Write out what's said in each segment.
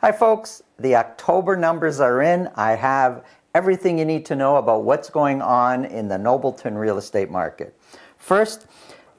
Hi folks, the October numbers are in. I have everything you need to know about what's going on in the Nobleton real estate market. First,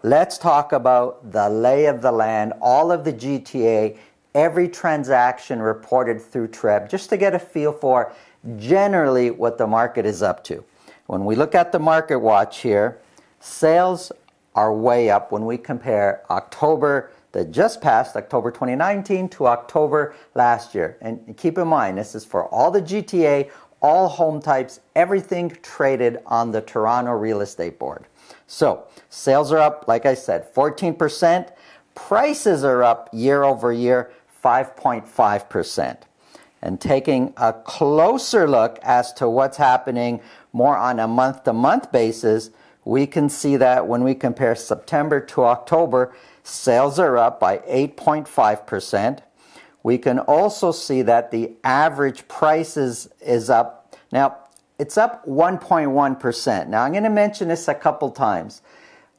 let's talk about the lay of the land, all of the GTA, every transaction reported through TREB, just to get a feel for generally what the market is up to. When we look at the market watch here, sales are way up when we compare October that just passed, October 2019, to October last year. And keep in mind, this is for all the GTA, all home types, everything traded on the Toronto Real Estate Board. So, sales are up, like I said, 14%. Prices are up year over year, 5.5%. And taking a closer look as to what's happening more on a month-to-month basis, we can see that when we compare September to October, sales are up by 8.5%. We can also see that the average price is up. Now, it's up 1.1%. Now, I'm going to mention this a couple times.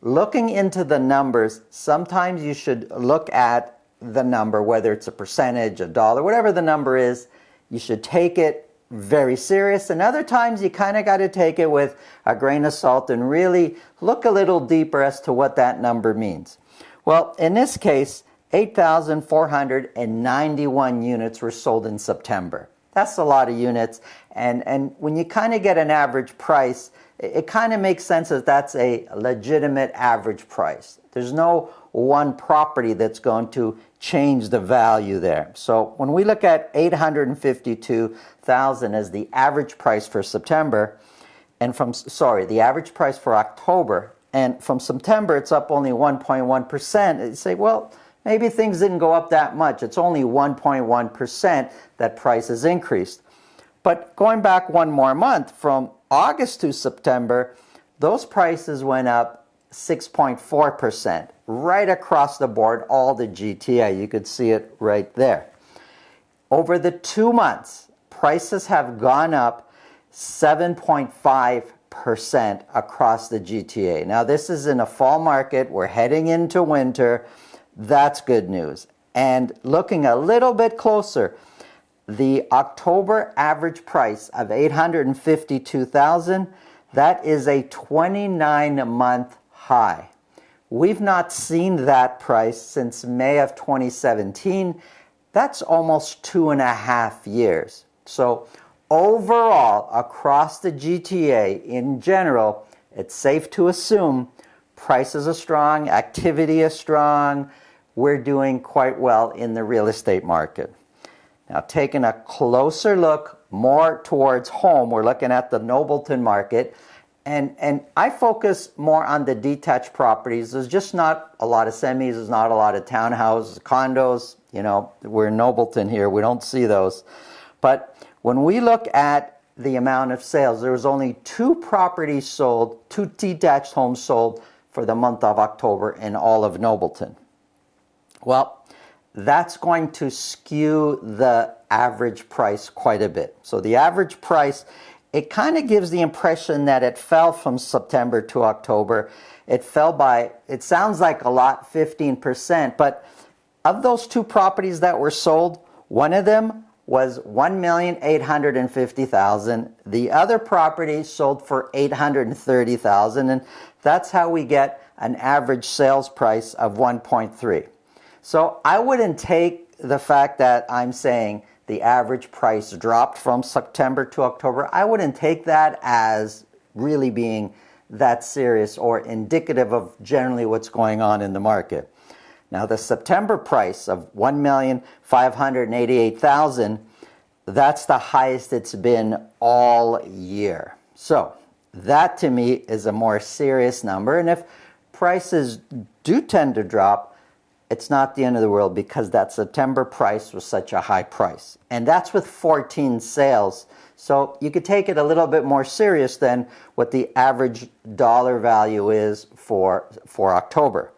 Looking into the numbers, sometimes you should look at the number, whether it's a percentage, a dollar, whatever the number is, you should take it very serious, and other times you kind of got to take it with a grain of salt and really look a little deeper as to what that number means. Well, in this case, 8,491 units were sold in September. That's a lot of units, and when you kind of get an average price, it kind of makes sense that that's a legitimate average price. There's no one property that's going to change the value there. So when we look at 852,000 as the average price for September, and the average price for October, and from September it's up only 1.1%. You say, well, maybe things didn't go up that much. It's only 1.1% that prices increased. But going back one more month, from August to September, those prices went up 6.4%, right across the board, all the GTA. You could see it right there. Over the 2 months, prices have gone up 7.5% across the GTA. Now, this is in a fall market. We're heading into winter. That's good news. And looking a little bit closer, the October average price of $852,000, that is a 29-month high. We've not seen that price since May of 2017. That's almost 2.5 years. So overall, across the GTA in general, it's safe to assume prices are strong, activity is strong. We're doing quite well in the real estate market. Now, taking a closer look more towards home, we're looking at the Nobleton market. And I focus more on the detached properties. There's just not a lot of semis. There's not a lot of townhouses, condos. You know, we're in Nobleton here. We don't see those. But when we look at the amount of sales, there was only 2 properties sold, 2 detached homes sold for the month of October in all of Nobleton. Well, that's going to skew the average price quite a bit. So the average price, it kind of gives the impression that it fell from September to October. It fell by, it sounds like a lot, 15%, but of those 2 properties that were sold, one of them was $1,850,000. The other property sold for $830,000, and that's how we get an average sales price of 1.3. So I wouldn't take the fact that I'm saying the average price dropped from September to October. I wouldn't take that as really being that serious or indicative of generally what's going on in the market. Now, the September price of $1,588,000, that's the highest it's been all year. So that to me is a more serious number. And if prices do tend to drop, it's not the end of the world because that September price was such a high price. And that's with 14 sales. So you could take it a little bit more serious than what the average dollar value is for October.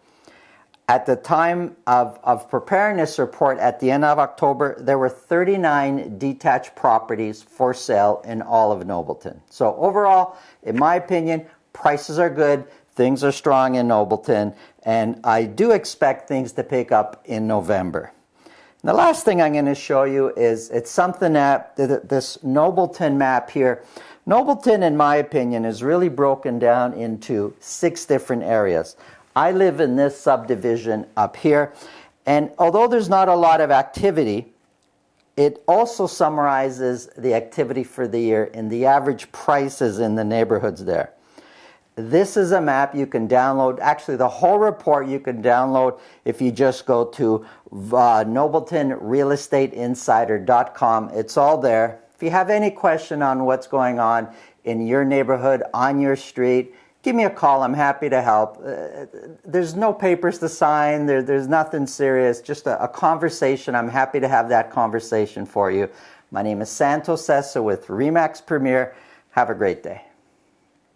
At the time of preparing this report at the end of October, there were 39 detached properties for sale in all of Nobleton. So overall, in my opinion, prices are good. Things are strong in Nobleton, and I do expect things to pick up in November. The last thing I'm going to show you is it's something that this Nobleton map here. Nobleton, in my opinion, is really broken down into 6 different areas. I live in this subdivision up here, and although there's not a lot of activity, it also summarizes the activity for the year and the average prices in the neighborhoods there. This is a map you can download. Actually, the whole report you can download if you just go to NobletonRealEstateInsider.com. It's all there. If you have any question on what's going on in your neighborhood, on your street, give me a call. I'm happy to help. There's no papers to sign. There's nothing serious. Just a conversation. I'm happy to have that conversation for you. My name is Santo Sessa with RE/MAX Premier. Have a great day.